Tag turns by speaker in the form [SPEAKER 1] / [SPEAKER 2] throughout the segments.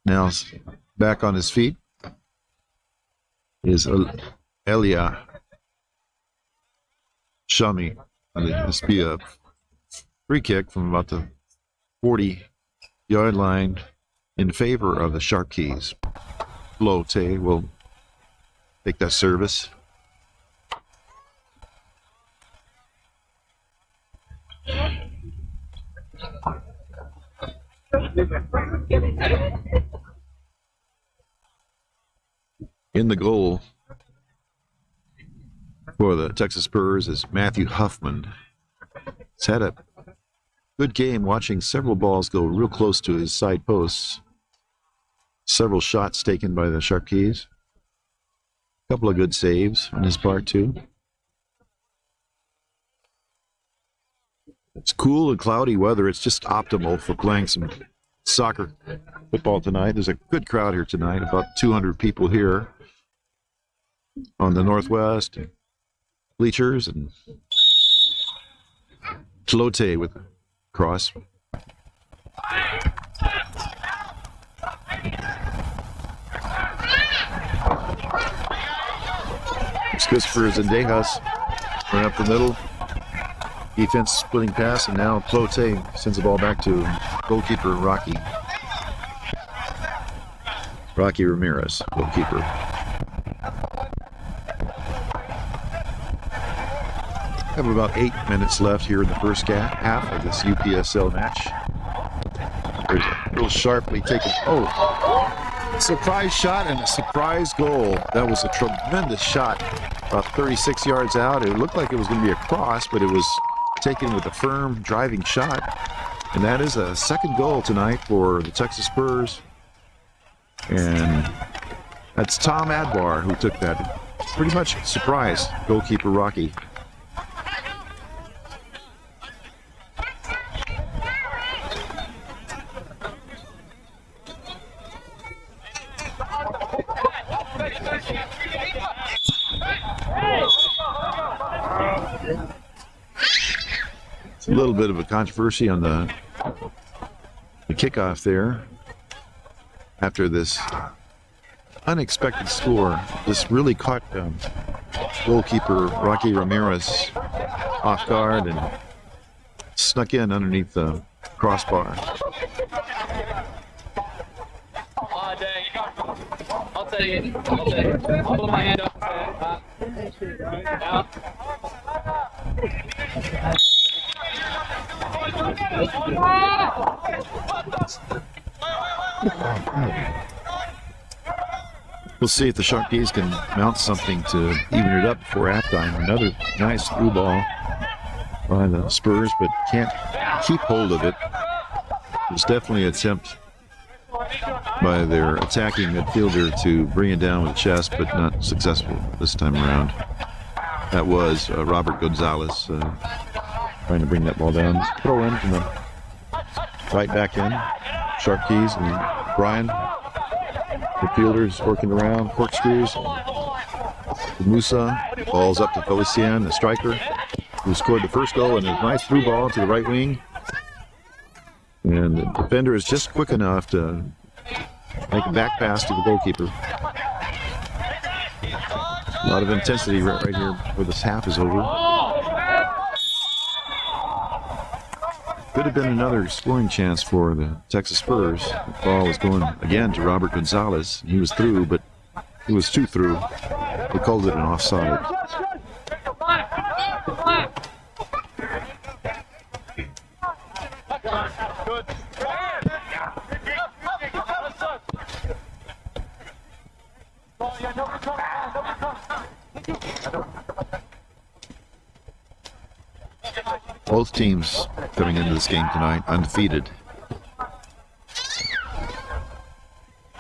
[SPEAKER 1] Now back on his feet is Elia Shami. This will be a free kick from about the 40-yard line in favor of the Shark Keys. Lotte will take that service. In the goal for the Texas Spurs is Matthew Huffman. He's had a good game, watching several balls go real close to his side posts. Several shots taken by the Shark Keys. A couple of good saves on his part, too. It's cool and cloudy weather. It's just optimal for playing some soccer football tonight. There's a good crowd here tonight, about 200 people here on the northwest bleachers, and Lotte with cross. It's Christopher Zendejas running up the middle. Defense splitting pass, and now Lotte sends the ball back to goalkeeper Rocky Ramirez, goalkeeper. We have about 8 minutes left here in the first half of this UPSL match. There's a real sharply taken, surprise shot and a surprise goal. That was a tremendous shot, about 36 yards out. It looked like it was going to be a cross, but it was taken with a firm driving shot. And that is a second goal tonight for the Texas Spurs. And that's Tom Adbar who took that. Pretty much surprised goalkeeper Rocky. A little bit of a controversy on the kickoff there after this unexpected score. This really caught goalkeeper Rocky Ramirez off guard and snuck in underneath the crossbar.
[SPEAKER 2] I'll take it. I'll put my hand up.
[SPEAKER 1] We'll see if the Shark Keys can mount something to even it up before halftime. Another nice through ball by the Spurs, but can't keep hold of it. There's definitely an attempt by their attacking midfielder to bring it down with the chest, but not successful this time around. That was Robert Gonzalez trying to bring that ball down. Throw in from the right back in. Shark Keys and Brian. Midfielders working around, corkscrews. Musa balls up to Felician, the striker, who scored the first goal, and a nice through ball to the right wing. And the defender is just quick enough to make a back pass to the goalkeeper. A lot of intensity right here before this half is over. Could have been another scoring chance for the Texas Spurs. The ball was going again to Robert Gonzalez. He was through, but he was too through. They called it an offside. Both teams coming into this game tonight undefeated.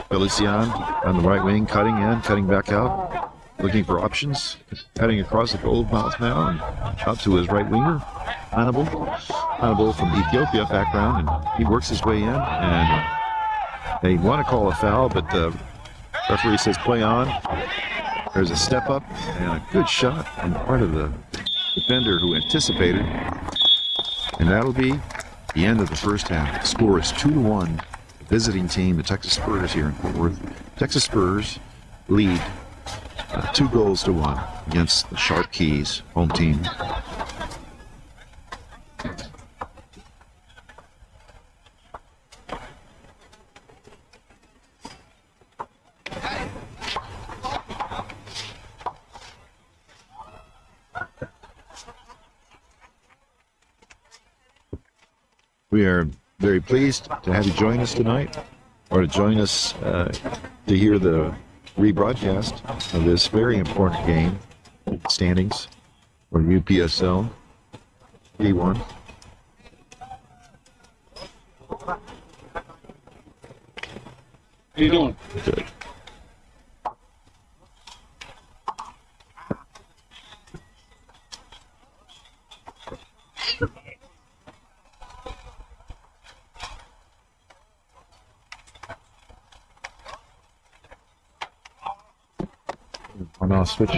[SPEAKER 1] Felician on the right wing, cutting in, cutting back out, looking for options, cutting across the goal mouth now and out to his right winger, Hannibal from Ethiopia background, and he works his way in, and they want to call a foul, but the referee says play on. There's a step up and a good shot on the part of the defender who anticipated. And that'll be the end of the first half. The score is 2-1 visiting team, the Texas Spurs here in Fort Worth. Texas Spurs lead 2-1 against the Sharp Keys home team. We are very pleased to have you join us tonight, or to join us to hear the rebroadcast of this very important game, standings for UPSL D1.
[SPEAKER 2] How you doing?
[SPEAKER 1] Good. On-off switch.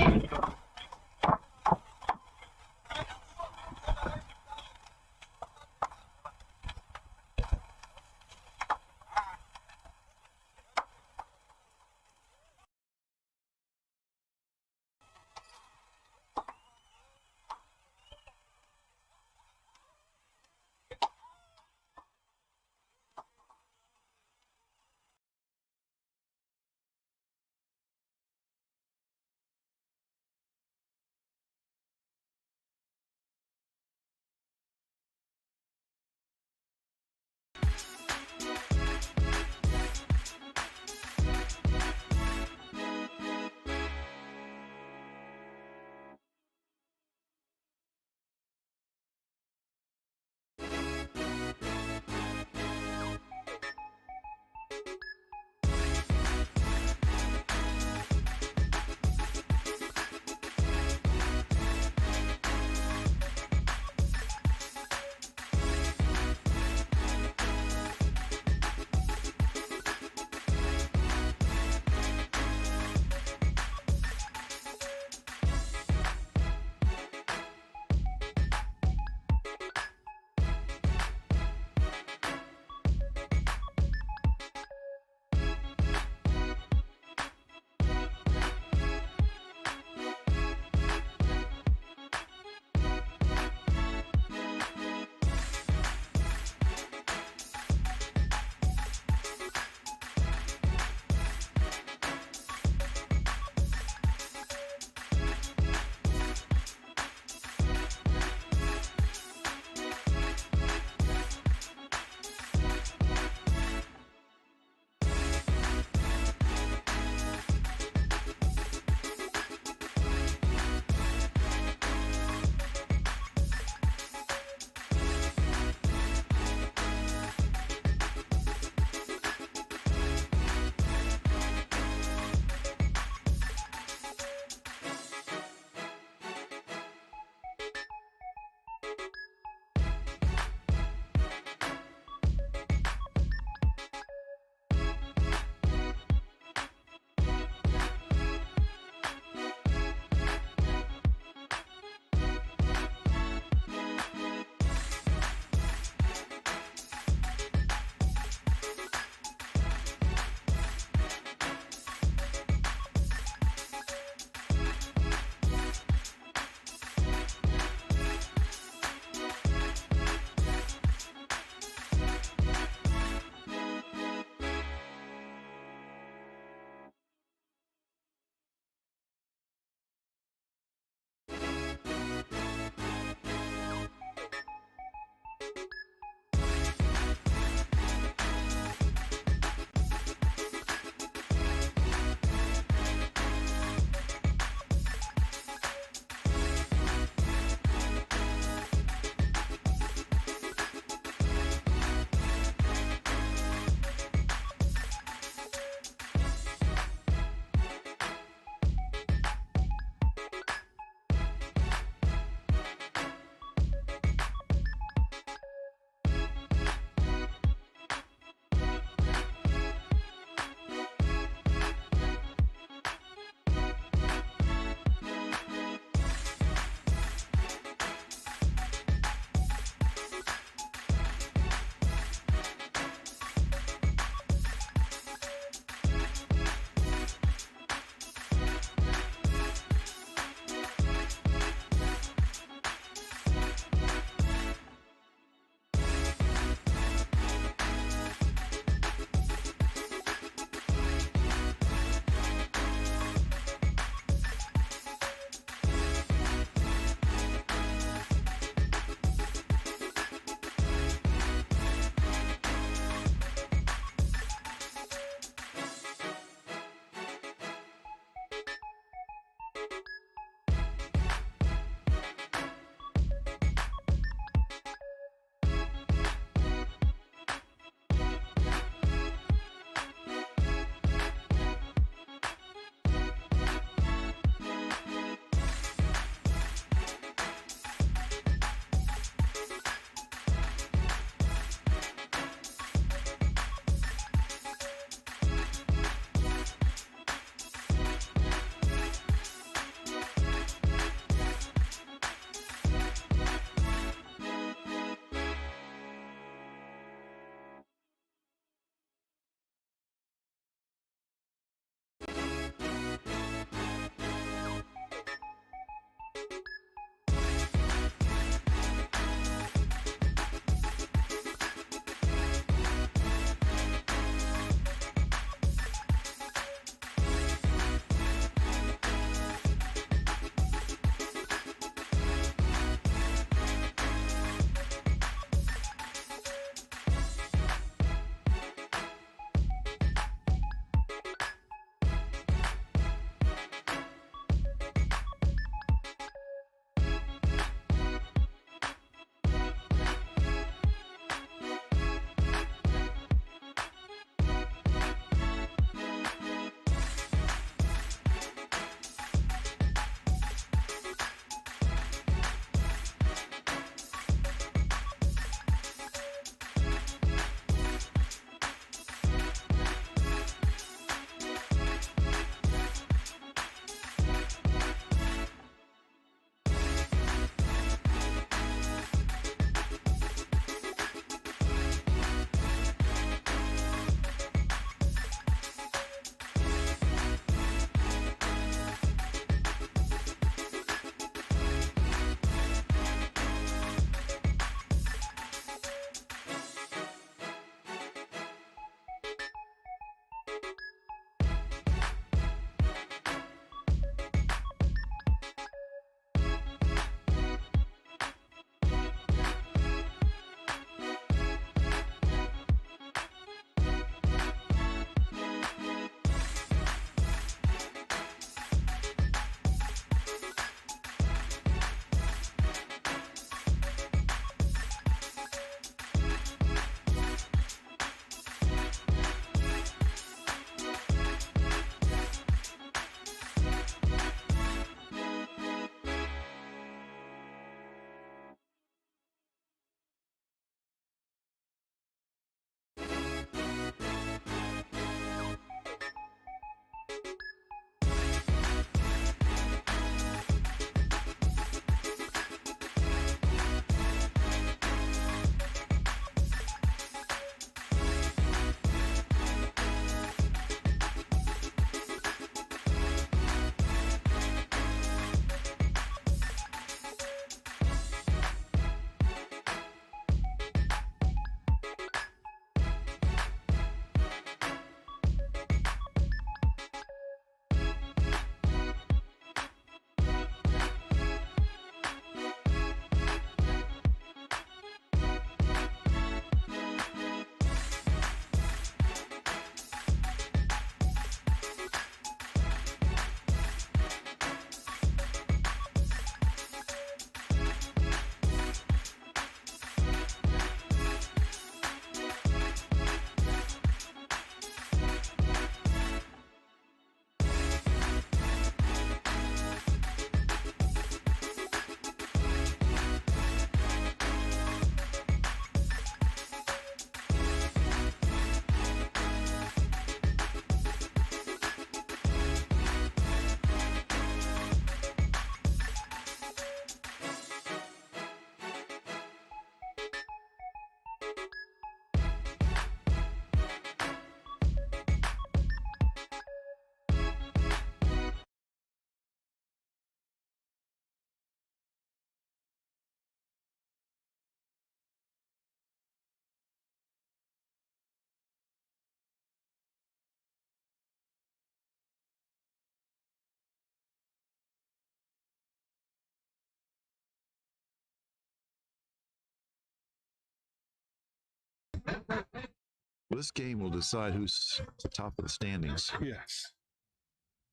[SPEAKER 1] This game will decide who's top of the standings.
[SPEAKER 3] Yes.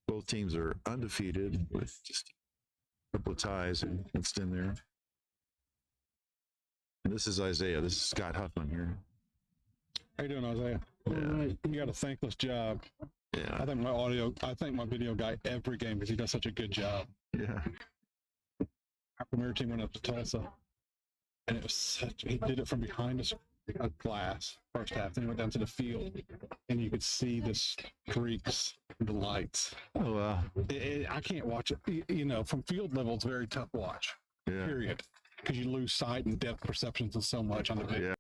[SPEAKER 1] Both teams are undefeated with just a couple of ties mixed in there. And this is Isaiah. This is Scott Huffman here.
[SPEAKER 3] How you doing, Isaiah?
[SPEAKER 1] Yeah.
[SPEAKER 3] You got a thankless job.
[SPEAKER 1] Yeah.
[SPEAKER 3] I think my video guy every game because he does such a good job.
[SPEAKER 1] Yeah.
[SPEAKER 3] Our premier team went up to Tulsa, and it was he did it from behind a glass first half. Then he went down to the field, and you could see the streaks, the lights.
[SPEAKER 1] Oh, wow.
[SPEAKER 3] I can't watch it. You know, from field level, it's very tough to watch.
[SPEAKER 1] Yeah.
[SPEAKER 3] Period. Because you lose sight and depth perceptions of so much on the video.
[SPEAKER 1] Yeah.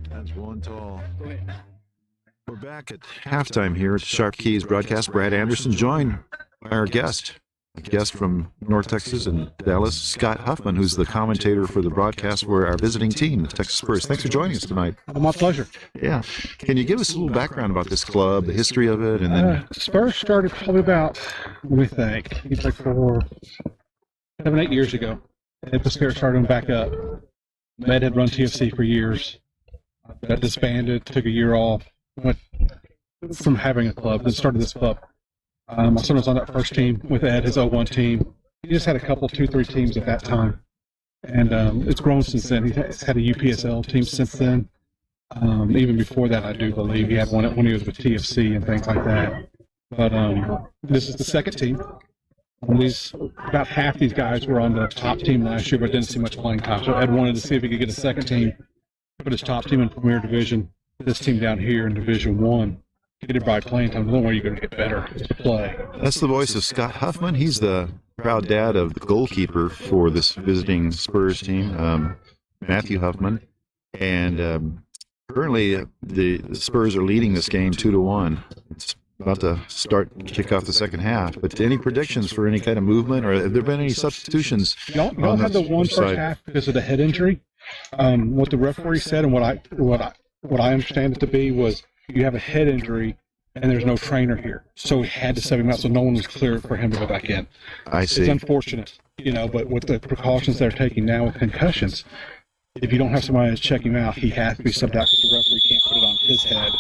[SPEAKER 1] That's one tall. We're back at halftime here at Sharp Keys broadcast. Brad Anderson joined by our guest, a guest from North Texas and Dallas, Scott Huffman, who's the commentator for the broadcast for our visiting team, the Texas Spurs. Thanks for joining us tonight.
[SPEAKER 3] My pleasure.
[SPEAKER 1] Yeah. Can you give us a little background about this club, the history of it, and then
[SPEAKER 3] Spurs started probably about, let me think, it's like 7, 8 years ago. And the Spurs started them back up. Med had run TFC for years. Got disbanded, took a year off, went from having a club, then started this club. My son was on that first team with Ed, his 01 team. He just had a couple, 2, 3 teams at that time. And it's grown since then. He's had a UPSL team since then. Even before that, I do believe he had one when he was with TFC and things like that. But this is the second team. About half these guys were on the top team last year, but didn't see much playing time. So Ed wanted to see if he could get a second team, put his top team in Premier Division, this team down here in Division 1. Get everybody playing time. The only way you're going to get better is to play.
[SPEAKER 1] That's the voice of Scott Huffman. He's the proud dad of the goalkeeper for this visiting Spurs team, Matthew Huffman. And currently, the Spurs are leading this game 2-1. It's about to kick off the second half. But any predictions for any kind of movement, or have there been any substitutions?
[SPEAKER 3] Y'all had the one first half because of the head injury. What the referee said and what I understand it to be was you have a head injury and there's no trainer here, so he had to sub him out, so no one was clear for him to go back in.
[SPEAKER 1] I see.
[SPEAKER 3] It's unfortunate, but with the precautions they're taking now with concussions, if you don't have somebody to check him out, he has to be subbed out because the referee can't put it on his head.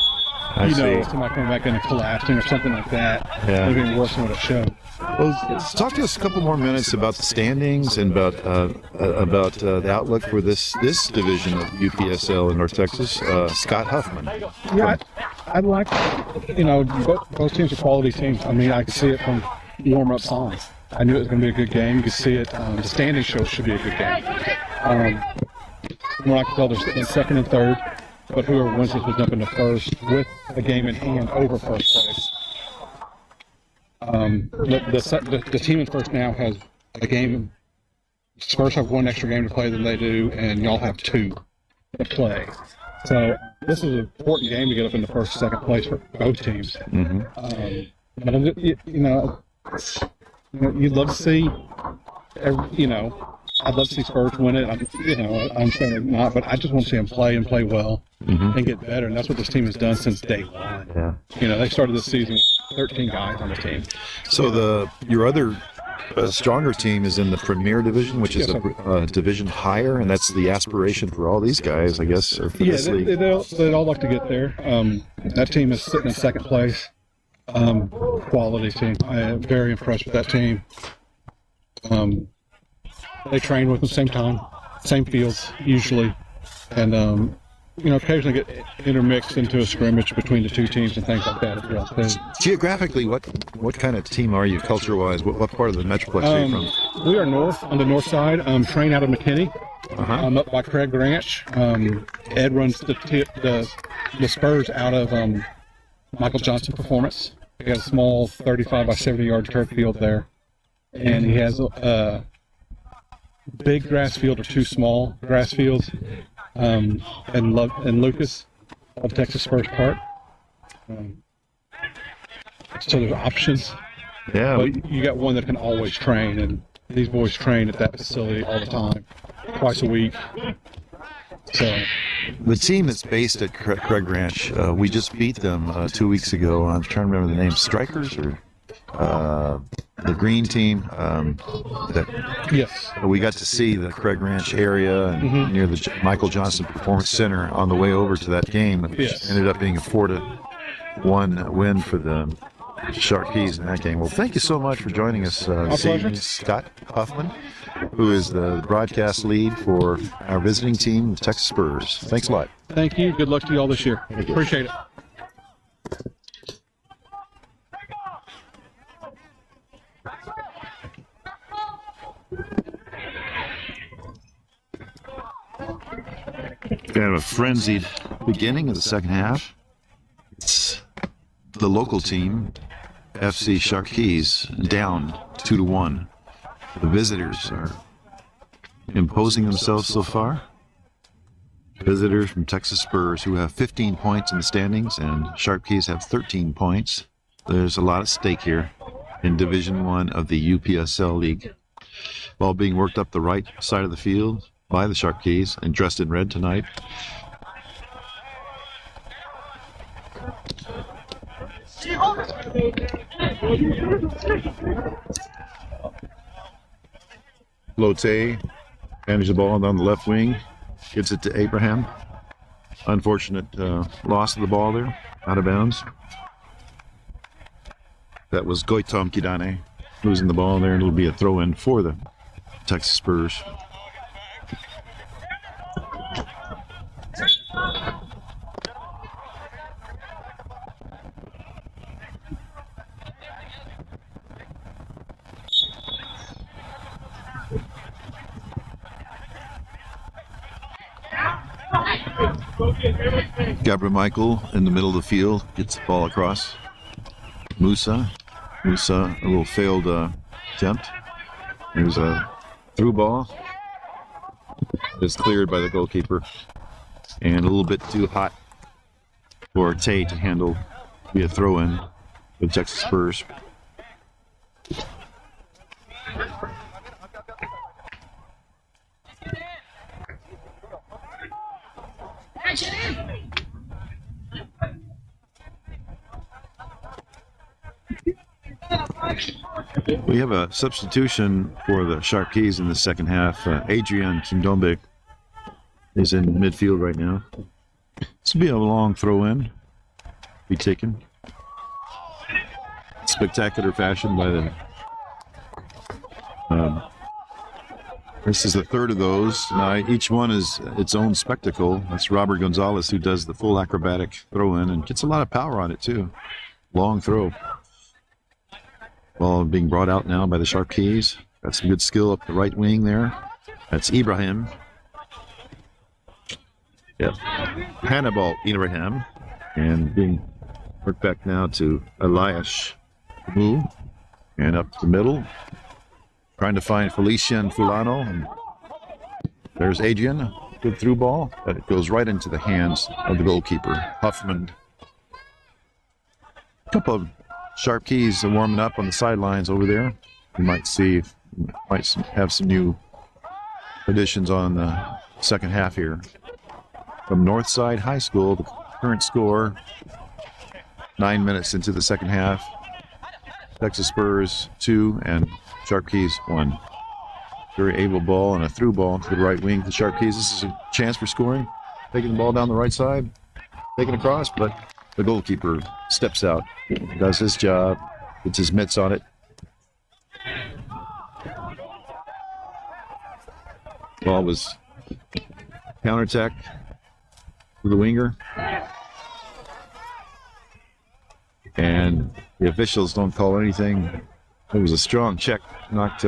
[SPEAKER 1] I see.
[SPEAKER 3] Somebody coming back in and collapsing or something like that.
[SPEAKER 1] Yeah.
[SPEAKER 3] It'll be worse than what it showed.
[SPEAKER 1] Well, talk to us a couple more minutes about the standings and about the outlook for this division of UPSL in North Texas. Scott Huffman.
[SPEAKER 3] Yeah, I'd like, both teams are quality teams. I mean, I could see it from warm-up songs. I knew it was going to be a good game. You could see it. The standing show should be a good game. From what I can tell, they're sitting in second and third, but whoever wins this will jump into first with a game in hand over first place. The team in first now has a game. Spurs have one extra game to play than they do, and y'all have 2 to play. So this is an important game to get up in the first, second place for both teams.
[SPEAKER 1] Mm-hmm.
[SPEAKER 3] But you'd love to see, I'd love to see Spurs win it. I'm sure they're not, but I just want to see them play and play well and get better. And that's what this team has done since day one.
[SPEAKER 1] Yeah.
[SPEAKER 3] They started this season with 13 guys on the team.
[SPEAKER 1] So your other stronger team is in the Premier Division, which is a division higher, and that's the aspiration for all these guys, I guess, or for this league.
[SPEAKER 3] They'd all like to get there. That team is sitting in second place. Quality team. I am very impressed with that team. They train with the same time, same fields usually, and occasionally get intermixed into a scrimmage between the two teams and things like that as well. So,
[SPEAKER 1] geographically, what kind of team are you, culture-wise? What part of the Metroplex are you from?
[SPEAKER 3] We are on the north side. Train out of McKinney.
[SPEAKER 1] Uh-huh.
[SPEAKER 3] Up by Craig Ranch. Ed runs the Spurs out of Michael Johnson Performance. He has a small 35 by 70 yard turf field there, and he has a big grass field or 2 small grass fields. And Lucas of Texas Spurs Park. So there's options.
[SPEAKER 1] Yeah.
[SPEAKER 3] But you got one that can always train, and these boys train at that facility all the time, twice a week. So
[SPEAKER 1] the team that's based at Craig Ranch, we just beat them 2 weeks ago. I'm trying to remember the name. Strikers or the green team.
[SPEAKER 3] Yes.
[SPEAKER 1] We got to see the Craig Ranch area and near the Michael Johnson Performance Center on the way over to that game, which ended up being a 4-1 win for the Shark Keys in that game. Well, thank you so much for joining us this evening, Scott Huffman, who is the broadcast lead for our visiting team, the Texas Spurs. Thanks a lot.
[SPEAKER 3] Thank you. Good luck to you all this year. Appreciate it.
[SPEAKER 1] We have a frenzied beginning of the second half. It's the local team, FC Shark Keys, down 2-1. The visitors are imposing themselves so far. Visitors from Texas Spurs, who have 15 points in the standings, and Sharp Keys have 13 points. There's a lot at stake here in Division I of the UPSL League. Ball being worked up the right side of the field by the Sharp Keys, and dressed in red tonight. Lotte manages the ball down the left wing, gives it to Abraham. Unfortunate loss of the ball there, out of bounds. That was Goitom Kidane losing the ball there, and it'll be a throw-in for the Texas Spurs. Gabriel Michael in the middle of the field gets the ball across. Musa, a little failed attempt. There's a through ball. It's cleared by the goalkeeper. And a little bit too hot for Tay to handle. Be a throw-in for the Texas Spurs. We have a substitution for the Sharp Keys in the second half. Adrian Kindombe is in midfield right now. This will be a long throw-in. Be taken. Spectacular fashion by the... this is the third of those. Each one is its own spectacle. That's Robert Gonzalez, who does the full acrobatic throw-in and gets a lot of power on it, too. Long throw. Ball being brought out now by the Sharp Keys. Got some good skill up the right wing there. That's Ibrahim. Yep. Hannibal Ibrahim. And being worked back now to Elias Mu. And up the middle. Trying to find Felician Fulano. And there's Adrian. Good through ball. But it goes right into the hands of the goalkeeper, Huffman. A couple of Sharp Keys are warming up on the sidelines over there. You might have some new additions on the second half here. From Northside High School, the current score, 9 minutes into the second half. Texas Spurs 2 and Sharp Keys 1. Very able ball and a through ball to the right wing to Sharp Keys. This is a chance for scoring. Taking the ball down the right side, taking across, but the goalkeeper steps out, does his job, puts his mitts on it. Ball was counterattack to the winger. And the officials don't call anything. It was a strong check, knocked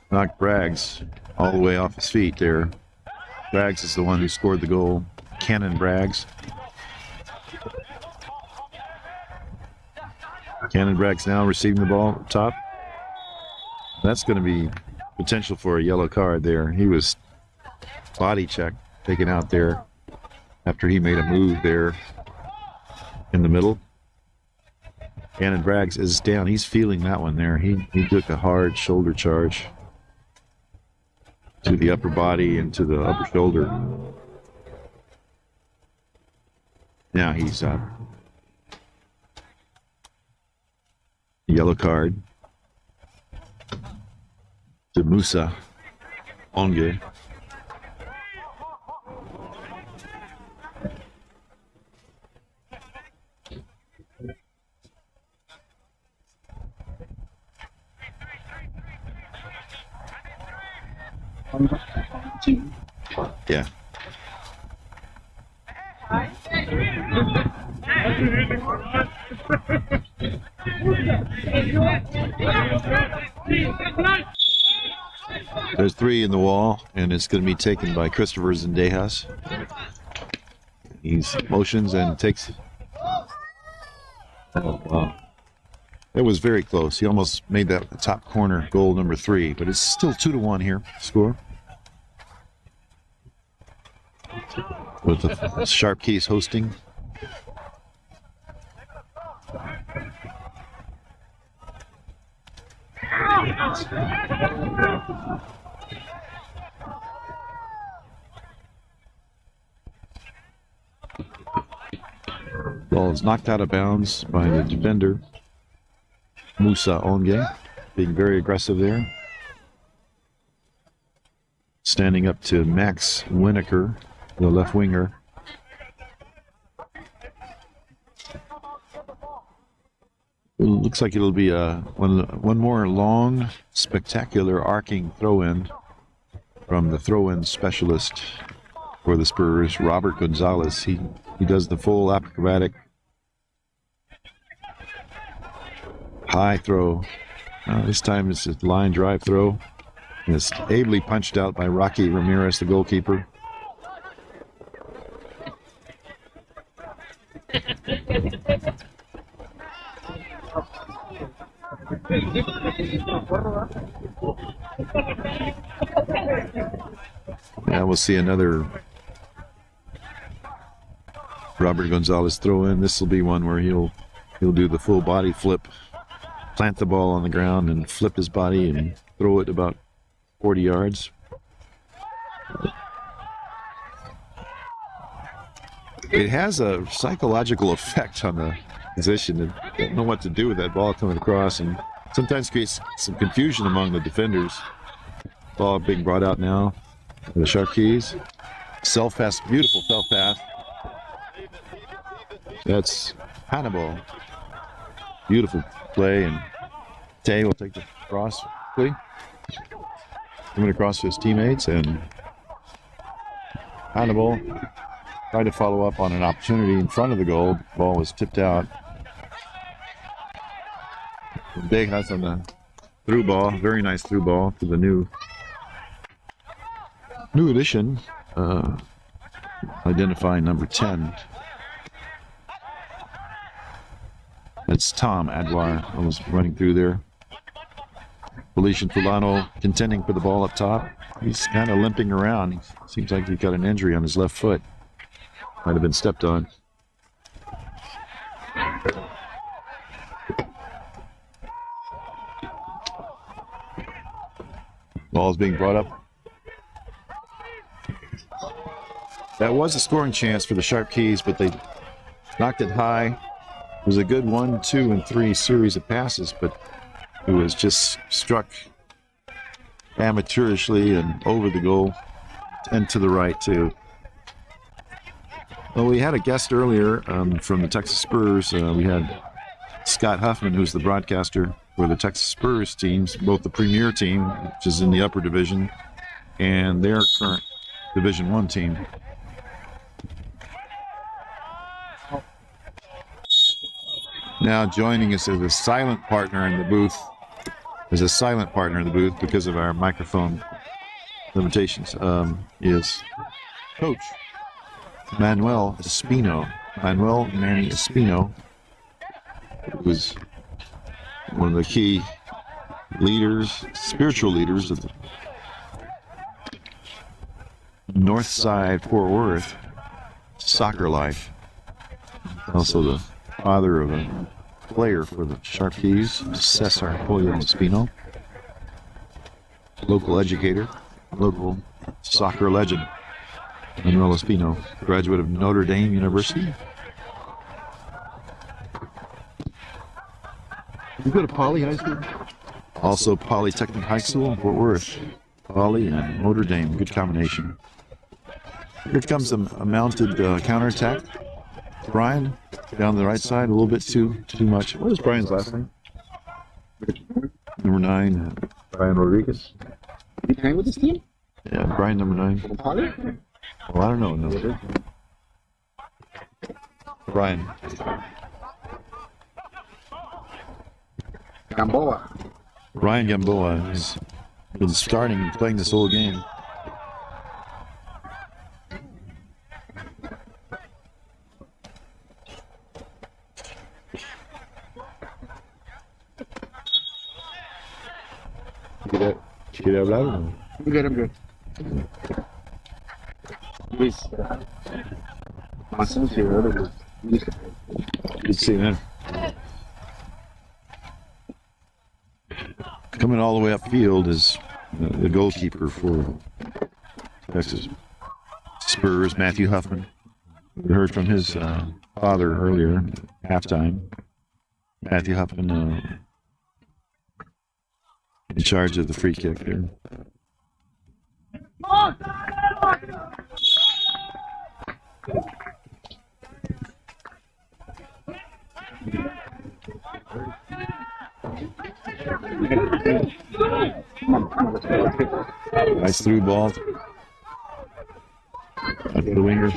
[SPEAKER 1] Braggs all the way off his feet there. Braggs is the one who scored the goal. Cannon Braggs. Cannon Braggs now receiving the ball up top. That's going to be potential for a yellow card there. He was body checked, taken out there after he made a move there in the middle. Cannon Braggs is down. He's feeling that one there. He took a hard shoulder charge to the upper body and to the upper shoulder. Now he's yellow card to Musa Onge. Yeah. There's 3 in the wall, and it's going to be taken by Christopher Zendejas. He motions and takes. Oh, wow. It was very close. He almost made that the top corner goal number 3, but it's still 2-1 here. Score. With the Sharp Keys hosting. Ball is knocked out of bounds by the defender, Musa Onge, being very aggressive there. Standing up to Max Winokur, the left winger. It looks like it'll be one more long, spectacular arcing throw-in from the throw-in specialist for the Spurs, Robert Gonzalez. He does the full acrobatic high throw. This time it's a line drive throw. And it's ably punched out by Rocky Ramirez, the goalkeeper. Now we'll see another Robert Gonzalez throw in. This will be one where he'll do the full body flip, plant the ball on the ground and flip his body and throw it about 40 yards. It has a psychological effect on the position. They don't know what to do with that ball coming across, and sometimes creates some confusion among the defenders. Ball being brought out now for the Sharp Keys. Self-pass, beautiful self-pass. That's Hannibal. Beautiful play, and Tay will take the cross quickly. Coming across to his teammates, and Hannibal tried to follow up on an opportunity in front of the goal. Ball was tipped out. Dejas on the through ball, very nice through ball to the new addition, identifying number 10. That's Tom Adwar. I was running through there. Felician Fulano contending for the ball up top. He's kind of limping around. He seems like he's got an injury on his left foot. Might have been stepped on. Ball's being brought up. That was a scoring chance for the Sharp Keys, but they knocked it high. It was a good 1, 2, and 3 series of passes, but it was just struck amateurishly and over the goal and to the right too. Well, we had a guest earlier from the Texas Spurs. We had Scott Huffman, who's the broadcaster for the Texas Spurs teams, both the Premier team, which is in the upper division, and their current Division I team. Now joining us as a silent partner in the booth, because of our microphone limitations, is Coach Manuel Manny Espino, who's one of the key leaders, spiritual leaders of the North Side Fort Worth soccer life. Also the father of a player for the Sharp Keys, Cesar Pollo Espino. Local educator, local soccer legend, Manuel Espino, graduate of Notre Dame University. You go to Poly High School? Also Polytechnic High School in Fort Worth. Poly and Notre Dame, good combination. Here comes a mounted counterattack. Brian, down the right side, a little bit too much. What is Brian's last name? Number 9, Brian Rodriguez.
[SPEAKER 4] You playing with this team?
[SPEAKER 1] Yeah, Brian, number 9.
[SPEAKER 4] Poly?
[SPEAKER 1] Well, I don't know. No. Brian.
[SPEAKER 4] Gamboa.
[SPEAKER 1] Ryan Gamboa has been playing this whole game. ¿Quiere hablar o no?
[SPEAKER 4] I'm good, I'm good. Luis. My son's here, other Luis.
[SPEAKER 1] Good to see you, man. Coming all the way upfield is the goalkeeper for Texas Spurs, Matthew Huffman. We heard from his father earlier, halftime. Matthew Huffman in charge of the free kick there. Nice through ball. Up the winger.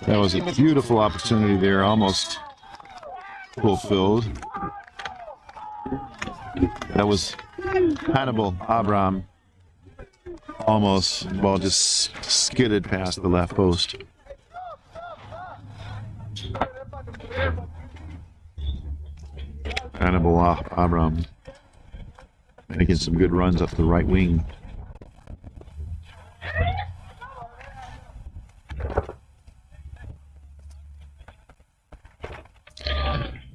[SPEAKER 1] That was a beautiful opportunity there, almost fulfilled. That was Hannibal Abram. Almost, the ball just skidded past the left post. Hannibal Abram making some good runs up the right wing.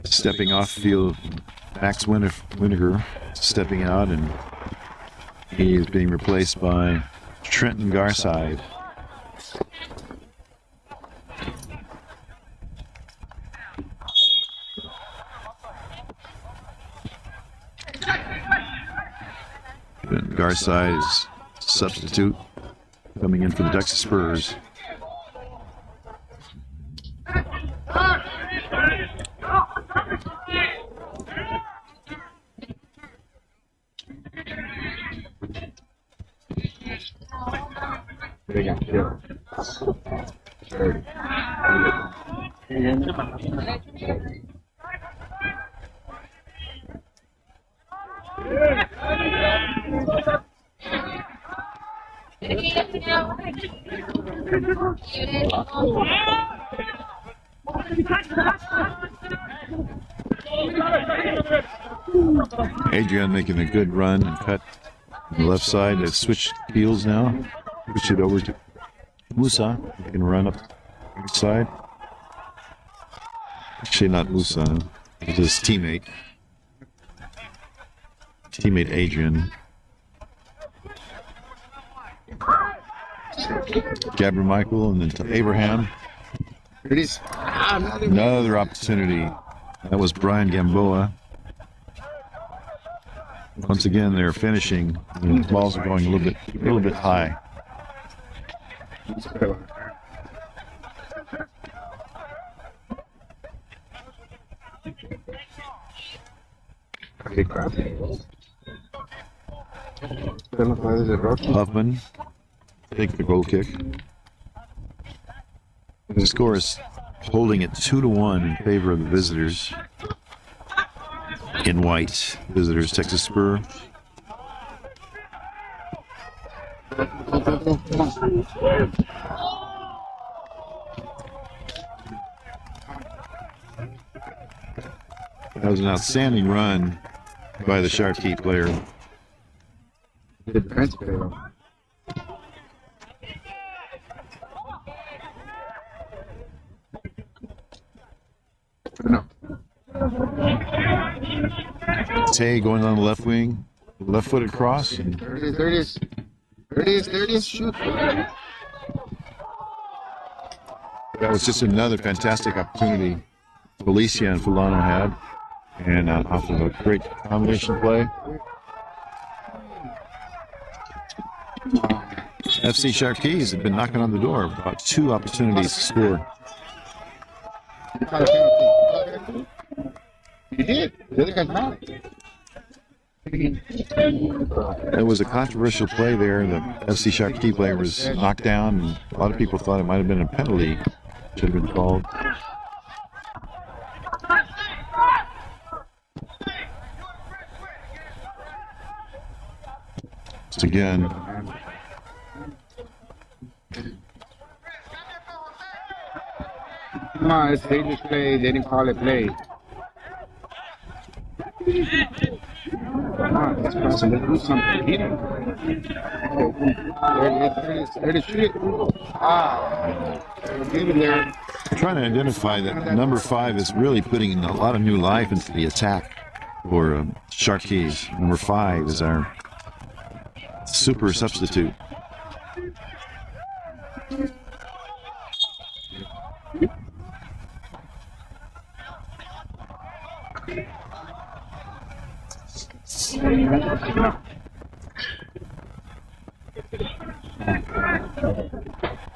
[SPEAKER 1] Stepping off field, Max Winiger stepping out, and he is being replaced by Trenton Garside. Garside is substitute coming in for the Texas Spurs. Adrian making a good run and cut on the left side. They switch fields now. Switch it over to Musa. He can run up the right side. Actually, not Musa. It's his teammate. Teammate Adrian. Gabriel Michael and then to Abraham.
[SPEAKER 4] Here it is.
[SPEAKER 1] Another opportunity. That was Brian Gamboa. Once again, they're finishing. The balls are going a little bit high. Huffman take the goal kick. The score is holding it 2-1 in favor of the visitors. In white, visitors, Texas Spur. That was an outstanding run by the Sharkey player.
[SPEAKER 4] The defense player. No.
[SPEAKER 1] Tay going on the left wing, left-footed cross. And
[SPEAKER 4] There it is, there it is. There it is, there it is. Shoot.
[SPEAKER 1] that was just another fantastic opportunity Felicia and Fulano had. And off of a great combination play. FC Sharkeys have been knocking on the door. About 2 opportunities to score.
[SPEAKER 4] You did. The other guy's not.
[SPEAKER 1] It was a controversial play there. The FC Sharkey player was knocked down, and a lot of people thought it might have been a penalty. Should have been called. Just again,
[SPEAKER 4] Come on, it's dangerous play. They didn't call it play. So let's do something. There it is. Shoot it. Ah. Leave it there.
[SPEAKER 1] I'm trying to identify that number 5 is really putting a lot of new life into the attack for Shark Keys. Number 5 is our super substitute.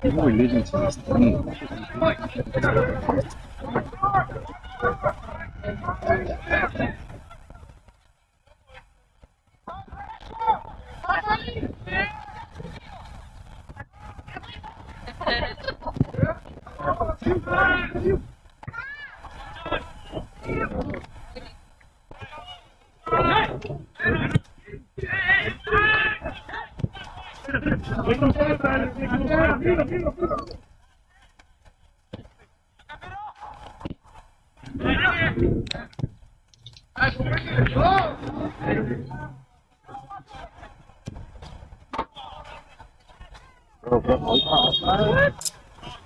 [SPEAKER 4] We're losing to this team.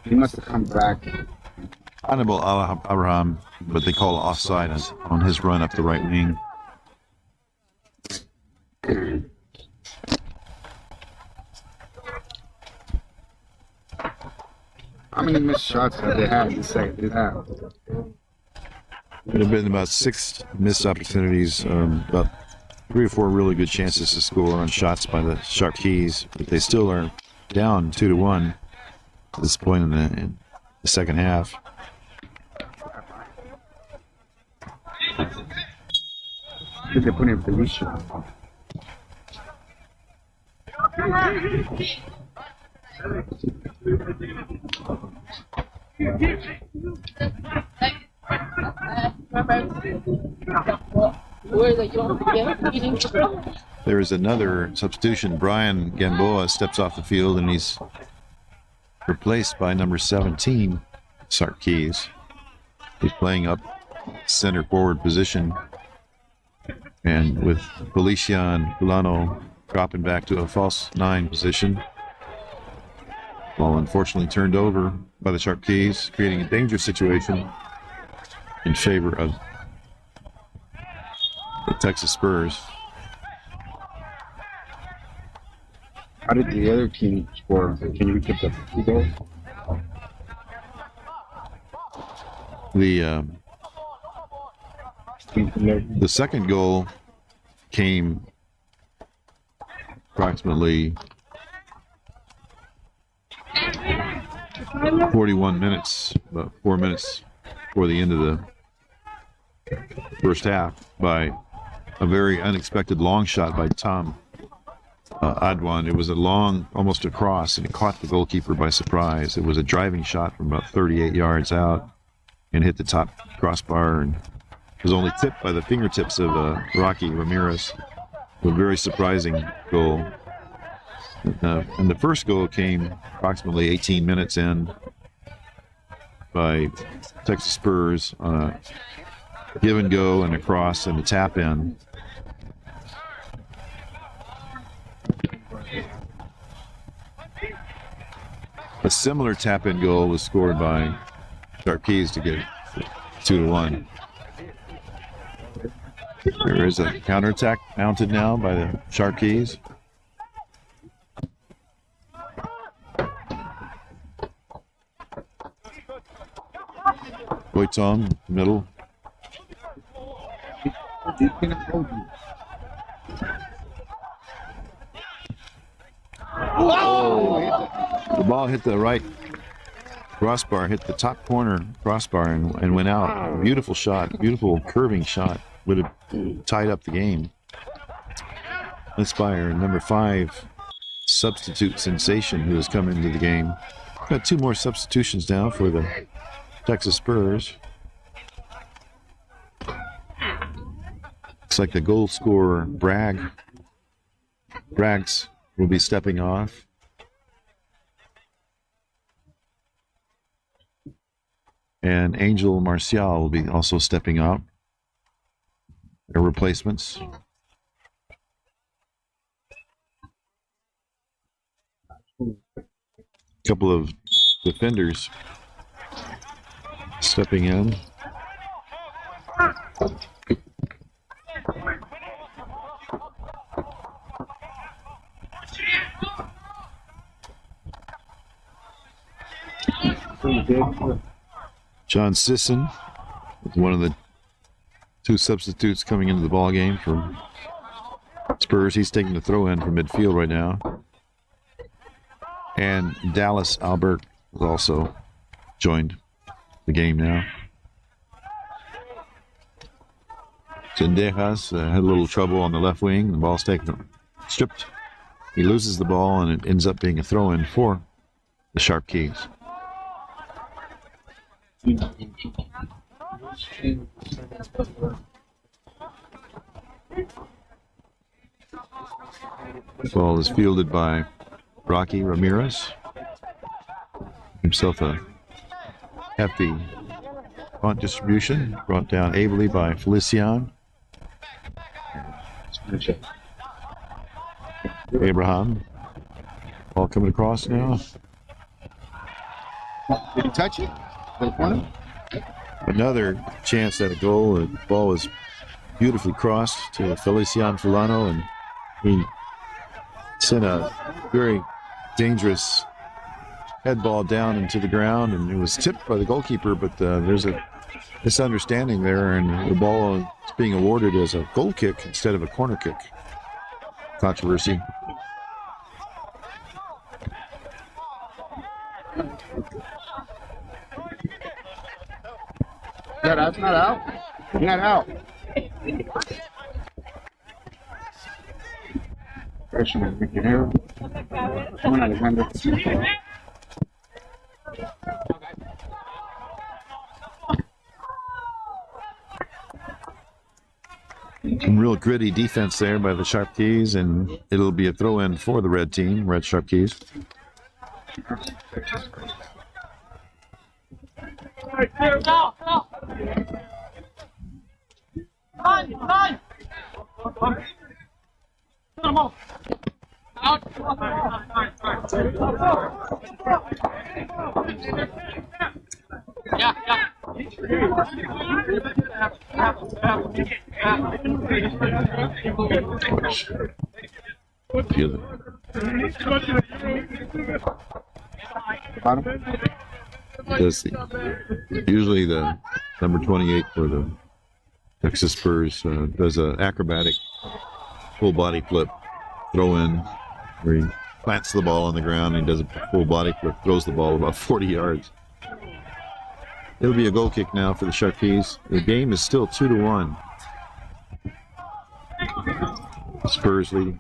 [SPEAKER 4] He must have come back.
[SPEAKER 1] Hannibal Abraham, but they call offside on his run up the right wing.
[SPEAKER 4] How many missed shots have they had this half?
[SPEAKER 1] There have been about 6 missed opportunities, about 3 or 4 really good chances to score on shots by the Shark Keys, but they still are down 2-1 at this point in the second half.
[SPEAKER 4] Did they put in Felicia?
[SPEAKER 1] There is another substitution. Brian Gamboa steps off the field and he's replaced by number 17, Shark Keys. He's playing up center forward position, and with Felicia and Fulano dropping back to a false 9 position. Ball unfortunately turned over by the Shark Keys, creating a dangerous situation in favor of the Texas Spurs.
[SPEAKER 4] How did the other team score? Can you get the 2 goals?
[SPEAKER 1] The second goal came approximately 41 minutes, about 4 minutes before the end of the first half, by a very unexpected long shot by Tom Adwan. It was a long, almost across, and it caught the goalkeeper by surprise. It was a driving shot from about 38 yards out and hit the top crossbar, and was only tipped by the fingertips of Rocky Ramirez. A very surprising goal. And the first goal came approximately 18 minutes in by Texas Spurs on a give and go and a cross and a tap in. A similar tap in goal was scored by Shark Keys to get 2-1. There is a counterattack mounted now by the Shark Keys. Boyton, middle. The ball hit the right crossbar, hit the top corner crossbar and went out. Beautiful shot, beautiful curving shot. Would have tied up the game. That's by our number 5 substitute sensation who has come into the game. Got 2 more substitutions now for the Texas Spurs. Looks like the goal scorer Braggs will be stepping off. And Angel Marcial will be also stepping up. Their replacements. couple of defenders stepping in. John Sisson is one of the two substitutes coming into the ball game for Spurs. He's taking the throw in from midfield right now. And Dallas Albert has also joined the game now. Zendejas had a little trouble on the left wing. The ball's taken, stripped. He loses the ball, and it ends up being a throw in for the Sharp Keys. The ball is fielded by Rocky Ramirez. Himself a hefty punt distribution, brought down ably by Felician. Abraham. Ball coming across now.
[SPEAKER 4] Did he touch it?
[SPEAKER 1] Another chance at a goal. The ball was beautifully crossed to Felician Fulano, and he sent a very dangerous head ball down into the ground, and it was tipped by the goalkeeper, but there's a misunderstanding there, and the ball is being awarded as a goal kick instead of a corner kick. Controversy.
[SPEAKER 4] Yeah, that's not out. Not out. Freshman, we can hear. Come on, Alexander.
[SPEAKER 1] Some real gritty defense there by the Sharp Keys, and it'll be a throw-in for the red team, Red Sharp Keys. Usually the number 28 for the Texas Spurs does an acrobatic full body flip throw in where he plants the ball on the ground and he does a full body flip, throws the ball about 40 yards. It'll be a goal kick now for the Sharp Keys. The game is still 2-1. Spurs leading.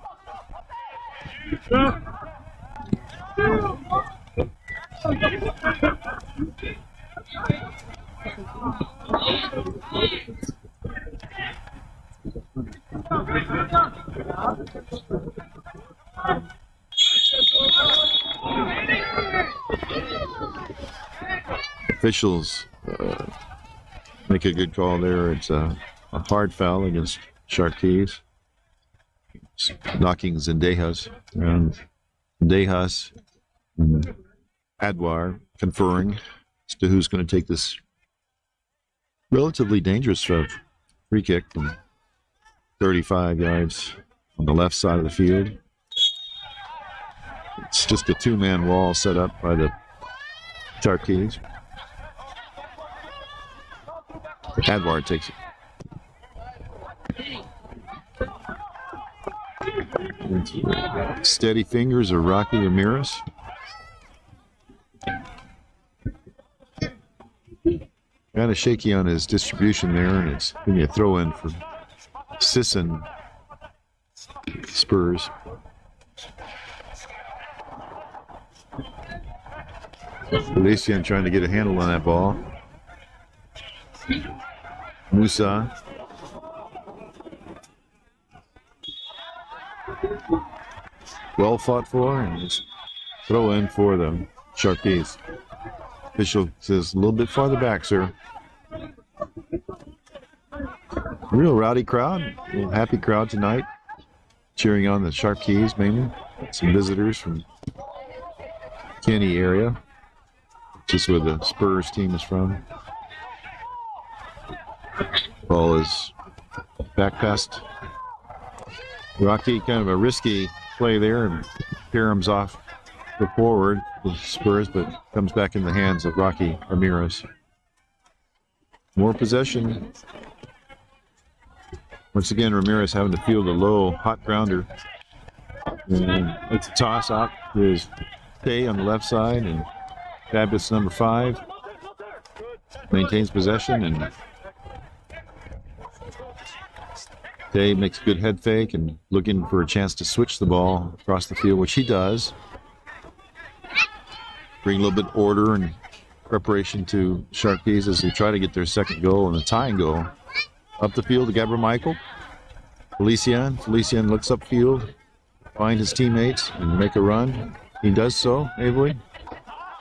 [SPEAKER 1] Officials make a good call there. It's a hard foul against Sharp Keys. Knocking Zendejas around. Zendejas and Adwar conferring as to who's going to take this relatively dangerous free kick from 35 yards on the left side of the field. It's just a two-man wall set up by the Sharp Keys. Adwar takes it. Steady fingers of Rocky Ramirez. Kind of shaky on his distribution there, and it's going to be a throw-in for Sisson Spurs. Felician trying to get a handle on that ball. Musa. Well fought for, and it's throw in for the Sharp Keys. Official says a little bit farther back, sir. Real rowdy crowd, real happy crowd tonight, cheering on the Sharp Keys mainly. Some visitors from Kenny area, which is where the Spurs team is from. Ball is back past Rocky, kind of a risky play there, and Karam's off the forward, the Spurs, but comes back in the hands of Rocky Ramirez. More possession. Once again, Ramirez having to field a low, hot grounder. And it's a toss out to his Tay on the left side, and Fabulous number 5 maintains possession, and Tay makes a good head fake and looking for a chance to switch the ball across the field, which he does. Bring a little bit of order and preparation to Sharkies as they try to get their second goal and a tying goal. Up the field to Gabriel Michael. Felician looks upfield, find his teammates, and make a run. He does so ably.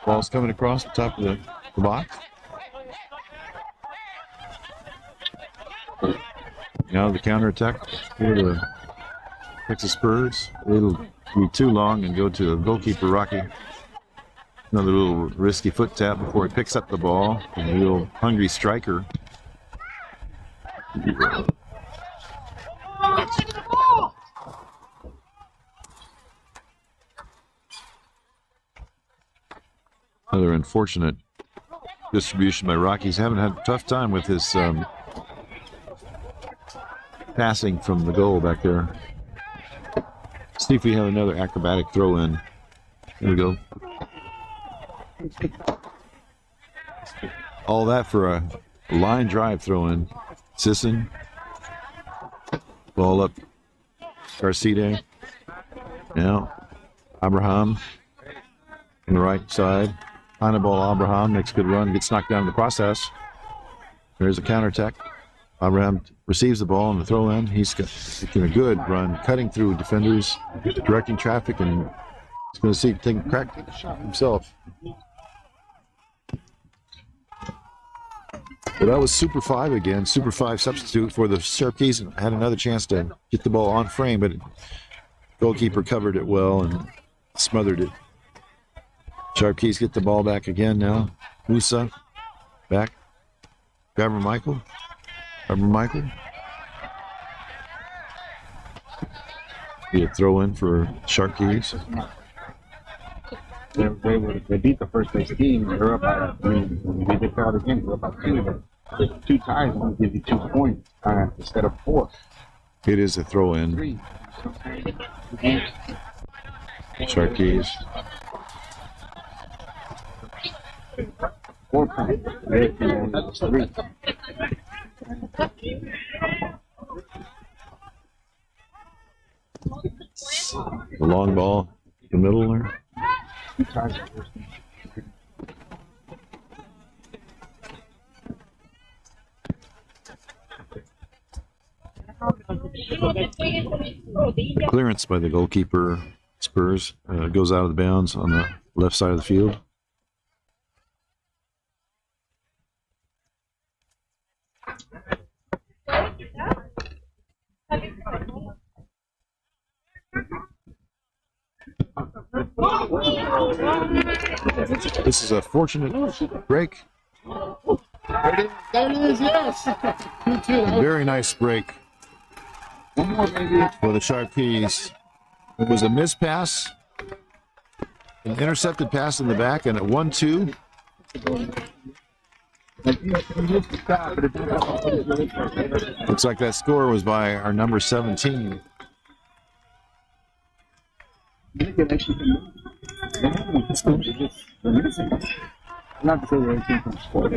[SPEAKER 1] Ball's coming across the top of the box. Now the counterattack for the Texas Spurs. It'll be too long and go to goalkeeper Rocky. Another little risky foot tap before he picks up the ball. And a little hungry striker. Another unfortunate distribution by Rockies. Haven't had a tough time with his passing from the goal back there. See if we have another acrobatic throw in. Here we go. All that for a line drive throw in. Sisson. Ball up. Garcide. Now Abraham on the right side. Hannibal Abraham makes a good run, gets knocked down in the process. There's a counterattack. Abraham receives the ball on the throw in. He's making a good run, cutting through defenders, directing traffic, and he's going to see take a crack himself. But that was Super 5 again. Super 5 substitute for the Sharkies, and had another chance to get the ball on frame, but goalkeeper covered it well and smothered it. Sharkies get the ball back again now. Musa back. Gabriel Michael. Be a throw in for Sharkies.
[SPEAKER 4] They beat the first place team. They're up by, they did that again. They're up by 2. But 2 ties will give you 2 points instead of 4.
[SPEAKER 1] It is a throw in.
[SPEAKER 4] 3.
[SPEAKER 1] Sharkies.
[SPEAKER 4] 4 points. 3.
[SPEAKER 1] The long ball, the middle there.
[SPEAKER 4] 2 ties.
[SPEAKER 1] Clearance by the goalkeeper, Spurs, goes out of the bounds on the left side of the field. This is a fortunate break.
[SPEAKER 4] There it is, yes. 2-2.
[SPEAKER 1] Very nice break
[SPEAKER 4] One more, baby.
[SPEAKER 1] for the Sharkies. It was a missed pass, an intercepted pass in the back, and at 1-2. Looks like that score was by our number 17.
[SPEAKER 4] Not to say that anything from sport.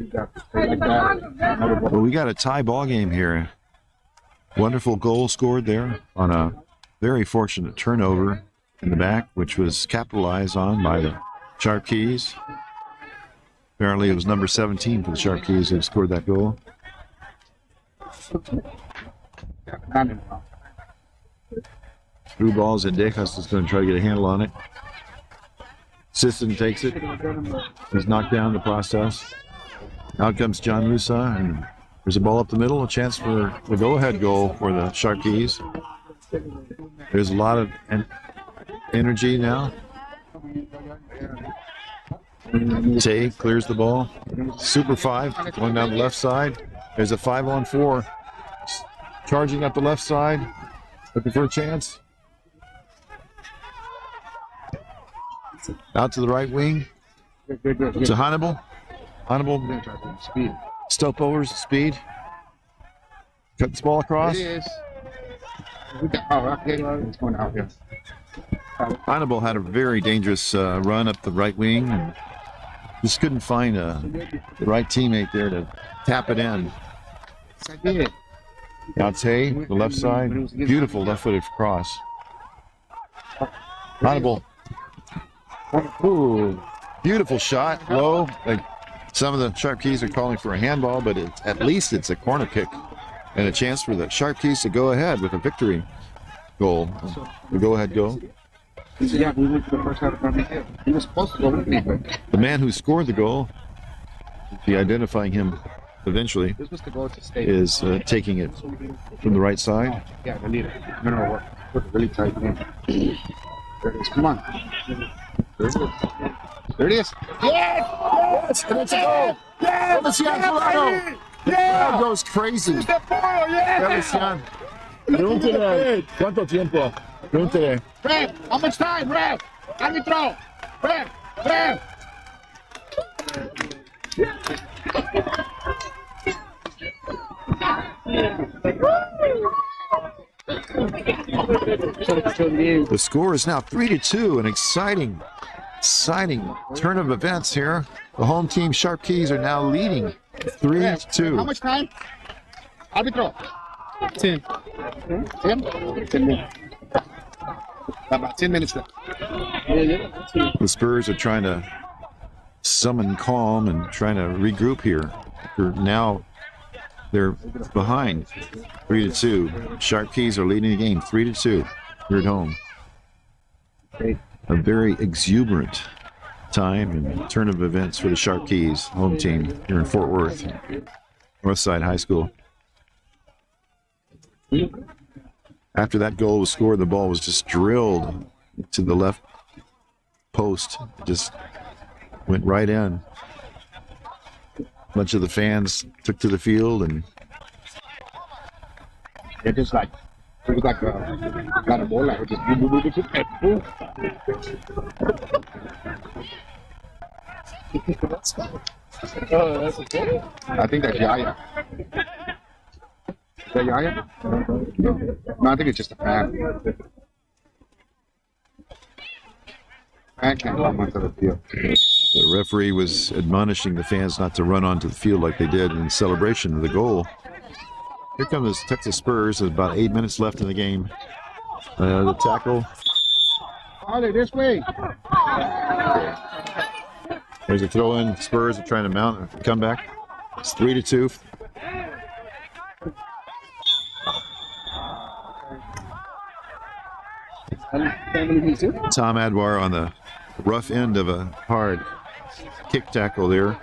[SPEAKER 4] you got to play like that. Another ball.
[SPEAKER 1] Well, we got a tie ball game here. Wonderful goal scored there on a very fortunate turnover in the back, which was capitalized on by the Sharp Keys. Apparently it was number 17 for the Sharp Keys who scored that goal. Through balls, and Dejas is going to try to get a handle on it. Sisson takes it. He's knocked down in the process. Out comes John Musa, and there's a ball up the middle, a chance for the go-ahead goal for the Sharp Keys. There's a lot of energy now. Tay clears the ball. Super 5 going down the left side. There's a 5-on-4 charging up the left side, looking for a chance. Out to the right wing. To Hannibal. Hannibal. Stopovers speed. Cut this ball across.
[SPEAKER 4] It's going out here.
[SPEAKER 1] Hannibal had a very dangerous run up the right wing. And just couldn't find the right teammate there to tap it in. Now Tay, the left side. Beautiful left-footed cross. Hannibal. Ooh, beautiful shot, low. Like some of the Sharp Keys are calling for a handball, but at least it's a corner kick and a chance for the Sharp Keys to go ahead with a victory goal. The go-ahead goal.
[SPEAKER 4] Yeah, we went to the first half of the He was supposed to go with me, but
[SPEAKER 1] The man who scored the goal, be identifying him eventually,
[SPEAKER 4] this was to go to state.
[SPEAKER 1] is taking it from the right side.
[SPEAKER 4] Yeah, the leader. No, we're really tight in. There it is. Come on. There it is. There it is.
[SPEAKER 1] Yes! And it's a goal! Yeah! Feliciano! Yeah! That goes crazy. Feliciano. Pregúntale, ¿cuánto tiempo? Pregúntale.
[SPEAKER 4] Red, how much time, Red? Árbitro. Red.
[SPEAKER 1] The score is now 3-2. An exciting turn of events here. The home team Sharp Keys are now leading 3-2.
[SPEAKER 4] How much time? Árbitro.
[SPEAKER 2] 10.
[SPEAKER 4] 10 minutes. About 10 minutes left.
[SPEAKER 1] The Spurs are trying to summon calm and trying to regroup here. Now they're behind 3-2. Sharp Keys are leading the game 3-2 here at home. A very exuberant time and turn of events for the Sharp Keys home team here in Fort Worth, Northside High School. After that goal was scored, the ball was just drilled to the left post. It just went right in. A bunch of the fans took to the field, and
[SPEAKER 4] They're just like, it was like a ball, like just boom. I think that's Yaya. Is that Yaya? No, I think it's just a fan. Fan can't come onto the field.
[SPEAKER 1] the referee was admonishing the fans not to run onto the field like they did in celebration of the goal. Here come the Texas Spurs. There's about 8 minutes left in the game. The tackle.
[SPEAKER 4] Ollie, this way.
[SPEAKER 1] There's a throw in. Spurs are trying to mount a comeback. It's 3-2. Tom Adwar on the rough end of a hard kick tackle there.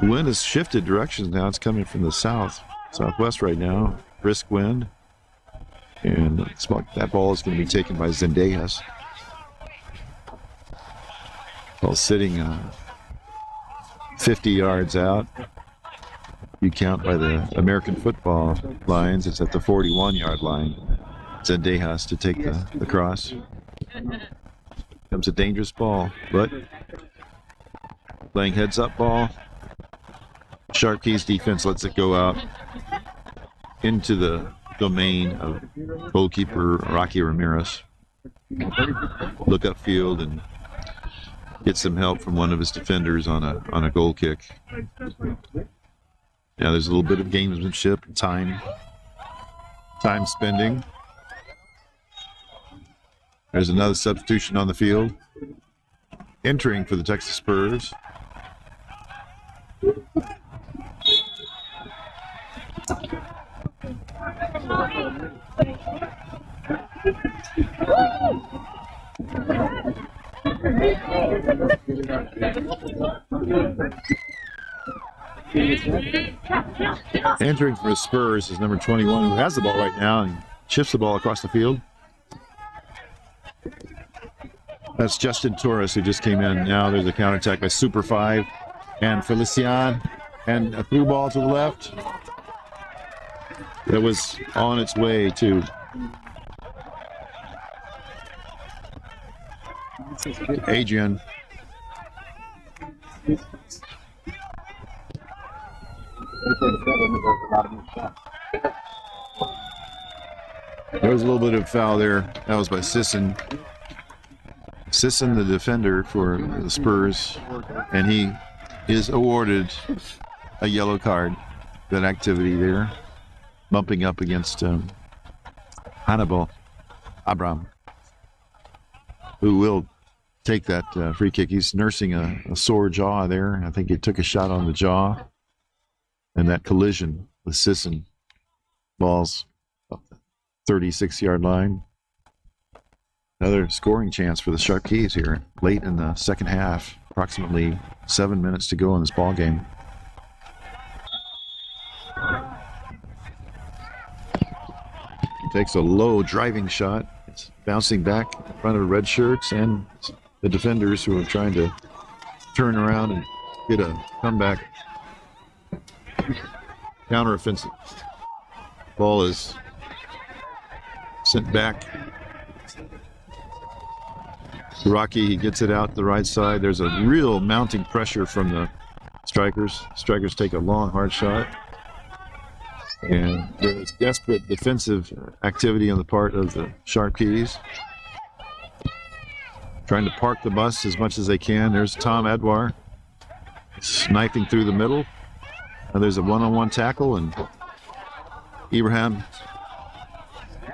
[SPEAKER 1] The wind has shifted directions now. It's coming from the southwest right now. Brisk wind. And that ball is going to be taken by Zendejas. Ball sitting 50 yards out. You count by the American football lines, it's at the 41-yard line. Zendejas to take the cross. Comes a dangerous ball, but playing heads-up ball. Sharp Keys defense lets it go out into the domain of goalkeeper Rocky Ramirez. Look upfield, and get some help from one of his defenders on a goal kick. Now there's a little bit of gamesmanship, time spending. There's another substitution on the field. Entering for the Texas Spurs. Entering for the Spurs is number 21, who has the ball right now and shifts the ball across the field. That's Justin Torres, who just came in. Now there's a counterattack by Super 5 and Felician, and a through ball to the left. That was on its way to Adrian. There was a little bit of foul there. That was by Sisson. Sisson, the defender for the Spurs, and he is awarded a yellow card. That activity there, bumping up against Hannibal Abram, who will take that free kick. He's nursing a sore jaw there. I think he took a shot on the jaw, and that collision with Sisson. Ball's up the 36-yard line. Another scoring chance for the Shark Keys here late in the second half. Approximately 7 minutes to go in this ball game. Takes a low driving shot. It's bouncing back in front of the red shirts and the defenders who are trying to turn around and get a comeback. Counteroffensive. Ball is sent back. Rocky, he gets it out the right side. There's a real mounting pressure from the strikers. Strikers take a long, hard shot. And there's desperate defensive activity on the part of the Sharp Keys. Trying to park the bus as much as they can. There's Tom Adwar sniping through the middle. Now there's a one-on-one tackle, and Ibrahim.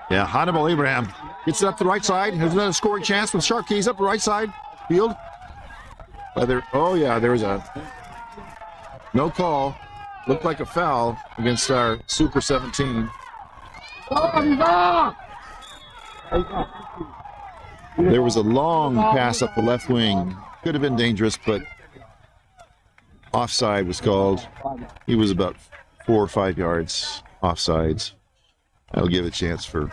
[SPEAKER 1] Yeah, Hannibal Ibrahim gets it up the right side. There's another scoring chance with Shark Keys up the right side field. Oh yeah, there was a no call. Looked like a foul against our Super 17. There was a long pass up the left wing. Could have been dangerous, but offside was called. He was about 4 or 5 yards offsides. That'll give a chance for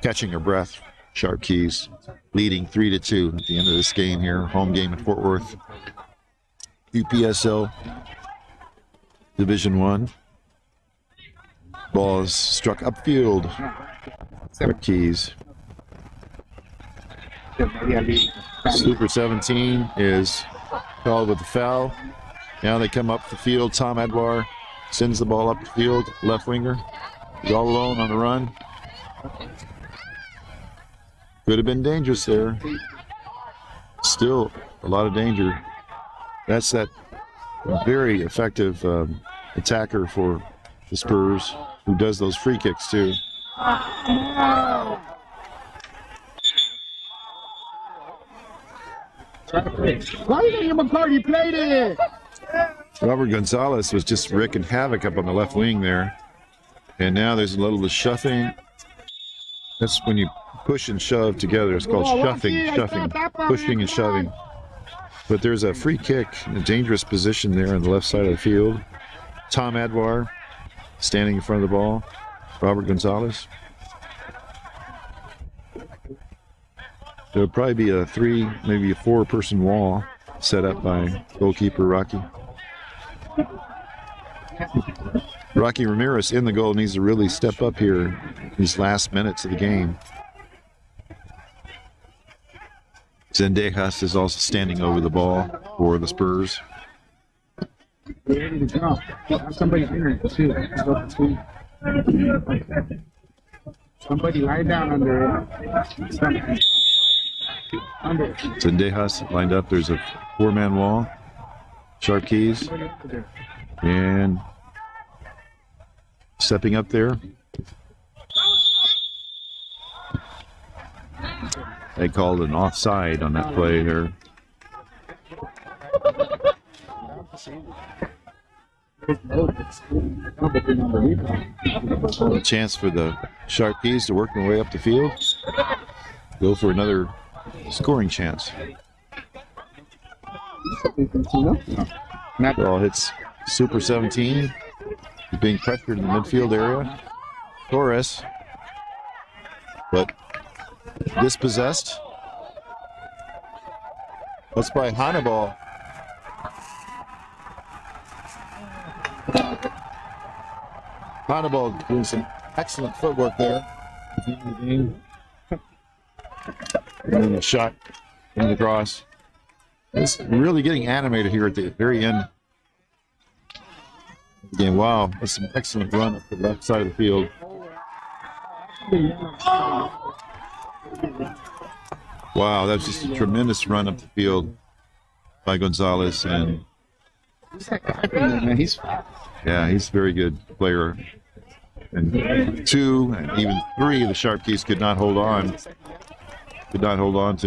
[SPEAKER 1] catching her breath. Sharp Keys leading 3-2 at the end of this game here. Home game in Fort Worth. UPSL Division 1. Ball is struck upfield. Sharp Keys. Super 17 is called with the foul. Now they come up the field. Tom Adwar sends the ball up the field. Left winger. He's all alone on the run. Could have been dangerous there. Still a lot of danger. That's that very effective attacker for the Spurs, who does those free kicks too.
[SPEAKER 4] Why didn't McCarty played it?
[SPEAKER 1] Robert Gonzalez was just wreaking havoc up on the left wing there. And now there's a little shuffling. That's when you push and shove together. It's called shuffing, pushing and shoving. But there's a free kick in a dangerous position there on the left side of the field. Tom Adwar standing in front of the ball. Robert Gonzalez. There'll probably be a 3, maybe a 4-person wall set up by goalkeeper Rocky. Rocky Ramirez in the goal needs to really step up here these last minutes of the game. Zendejas is also standing over the ball for the Spurs.
[SPEAKER 4] Ready to go. Somebody in it too. Somebody lie down under it.
[SPEAKER 1] Zendejas lined up. There's a 4-man wall. Sharp Keys. And stepping up there. They called an offside on that play there. A chance for the Sharp Keys to work their way up the field. Go for another scoring chance. Ball hits Super 17. He's being pressured in the midfield area. Torres, but dispossessed. That's by Hannibal. Hannibal doing some excellent footwork there. And a shot in the cross. It's really getting animated here at the very end. Again, wow, that's some excellent run up the left side of the field. Wow, that's just a tremendous run up the field by Gonzalez, and he's a very good player. And 2 and even 3 of the Sharp Keys could not hold on. To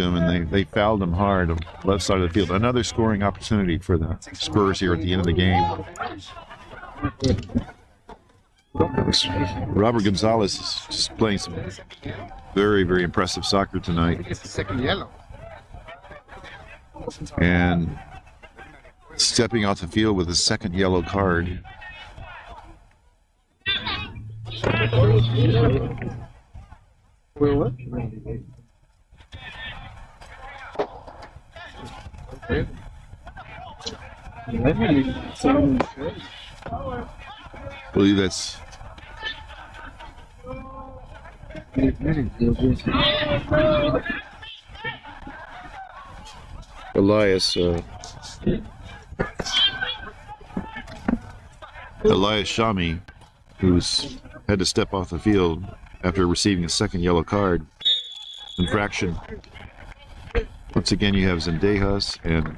[SPEAKER 1] him, and they fouled him hard on the left side of the field. Another scoring opportunity for the Spurs here at the end of the game. Robert Gonzalez is just playing some very, very impressive soccer tonight. And stepping off the field with a second yellow card. I believe that's Elias Shami, who's had to step off the field after receiving a second yellow card infraction. Once again, you have Zendejas and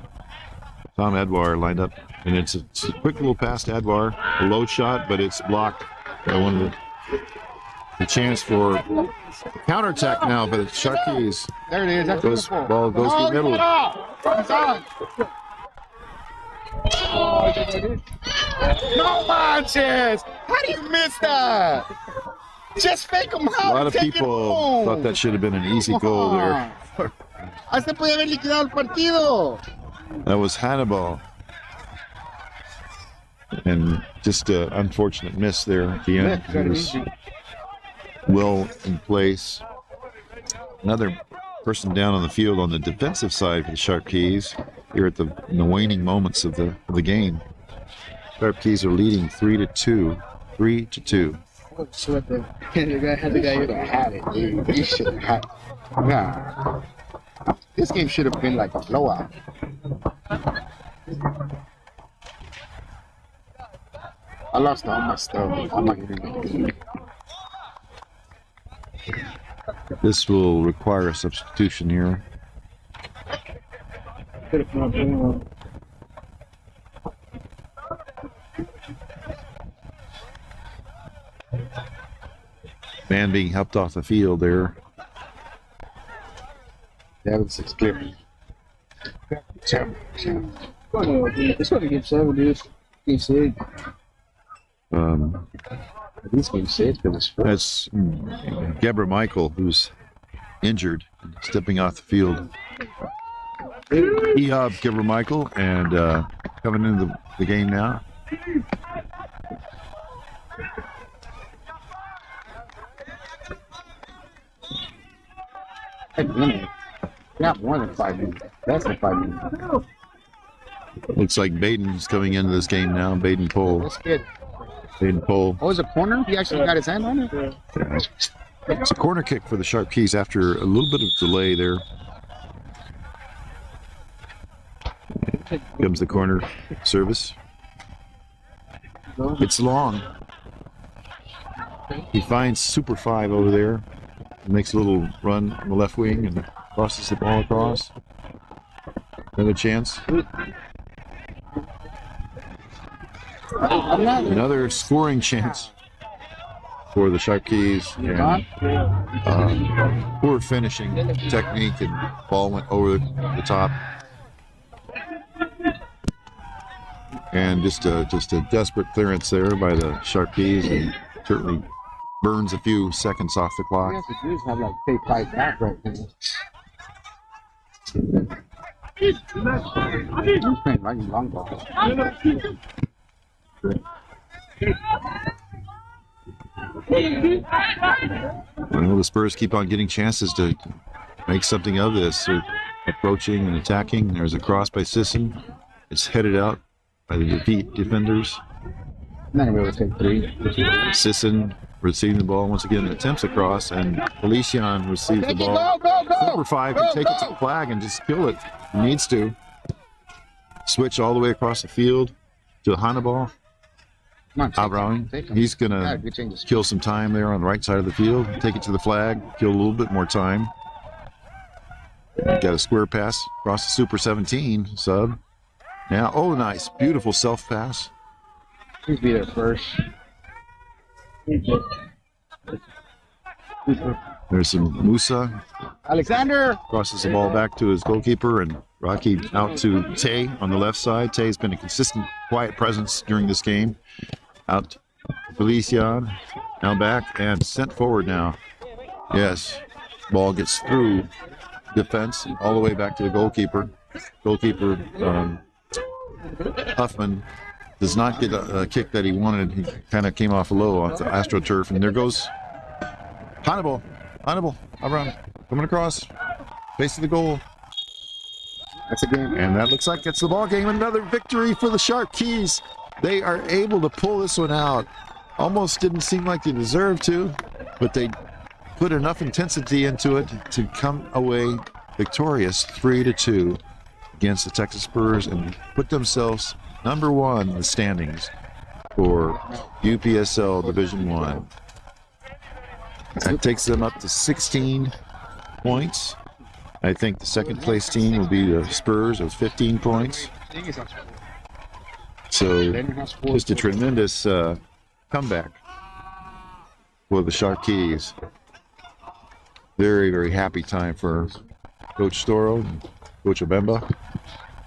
[SPEAKER 1] Tom Adwar lined up, and it's a quick little pass to Adwar, a low shot, but it's blocked. I wanted the chance for counterattack now for the Sharp Keys.
[SPEAKER 4] There it is. That's
[SPEAKER 1] Ball goes to the middle.
[SPEAKER 4] No manches! How do you miss that? Just fake him out.
[SPEAKER 1] A lot of people thought that should have been an easy goal there.
[SPEAKER 4] Hasta podía haber liquidado el partido.
[SPEAKER 1] That was Hannibal. And just an unfortunate miss there at the end. It was well in place. Another person down on the field on the defensive side for the Sharp Keys here in the waning moments of the game. Sharp Keys are leading 3-2. 3-2.
[SPEAKER 4] The guy had it, dude. He should have had it. Yeah. This game should have been like a blowout. I lost all my stuff. I'm not getting it.
[SPEAKER 1] This will require a substitution here. Man being helped off the field there.
[SPEAKER 4] That was clear.
[SPEAKER 5] It's going to get 7, dude. Game 6.
[SPEAKER 4] This game 6 for the Spurs.
[SPEAKER 1] That's Gebra Michael, who's injured, stepping off the field. Ehab Gebra Michael, and coming into the game now.
[SPEAKER 4] Not more than 5 minutes. That's the 5 minutes.
[SPEAKER 1] Looks like Baden's coming into this game now. Baden Pohl.
[SPEAKER 4] That's good.
[SPEAKER 1] Baden Pohl.
[SPEAKER 4] Oh, it was a corner? He actually got his hand on it?
[SPEAKER 1] Yeah. It's a corner kick for the Sharp Keys after a little bit of delay there. Comes the corner service. It's long. He finds Super 5 over there. Makes a little run on the left wing and Crosses the ball across. Another chance. Another scoring chance for the Sharp Keys. And poor finishing technique, and ball went over the top. And just a desperate clearance there by the Sharp Keys, and certainly burns a few seconds off the clock.
[SPEAKER 4] What you have to do is have like take fight back right now. He's playing right long ball.
[SPEAKER 1] Well, the Spurs keep on getting chances to make something of this. They're approaching and attacking. There's a cross by Sisson. It's headed out by the defenders.
[SPEAKER 4] Not gonna be able to take three.
[SPEAKER 1] Sisson receiving the ball once again, attempts a cross, and Felician receives the ball. Number 5 can take it to the flag and just kill it. He needs to. Switch all the way across the field to Hannibal. Abraham. He's going to kill some time there on the right side of the field. Take it to the flag, kill a little bit more time. Got a square pass across the Super 17 sub. Now, oh, nice. Beautiful self pass.
[SPEAKER 4] Please be there first.
[SPEAKER 1] There's some Musa.
[SPEAKER 4] Alexander
[SPEAKER 1] Crosses the ball back to his goalkeeper, and Rocky out to Tay on the left side. Tay's been a consistent, quiet presence during this game. Out to Felician. Now back and sent forward now. Yes. Ball gets through defense all the way back to the goalkeeper. Goalkeeper Huffman does not get a kick that he wanted. He kind of came off low off the AstroTurf, and there goes Hannibal, around, coming across, face of the goal.
[SPEAKER 4] That's a game.
[SPEAKER 1] And that looks like it's the ball game. Another victory for the Sharp Keys. They are able to pull this one out. Almost didn't seem like they deserved to, but they put enough intensity into it to come away victorious 3-2 against the Texas Spurs and put themselves number 1 in the standings for UPSL Division 1. That takes them up to 16 points. I think the second place team will be the Spurs with 15 points. So just a tremendous comeback for the Sharp Keys. Very, very happy time for Coach Storo, Coach Obemba,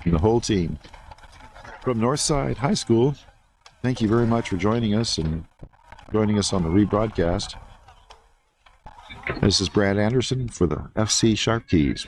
[SPEAKER 1] and the whole team. From Northside High School, thank you very much for joining us and joining us on the rebroadcast. This is Brad Anderson for the FC Sharp Keys.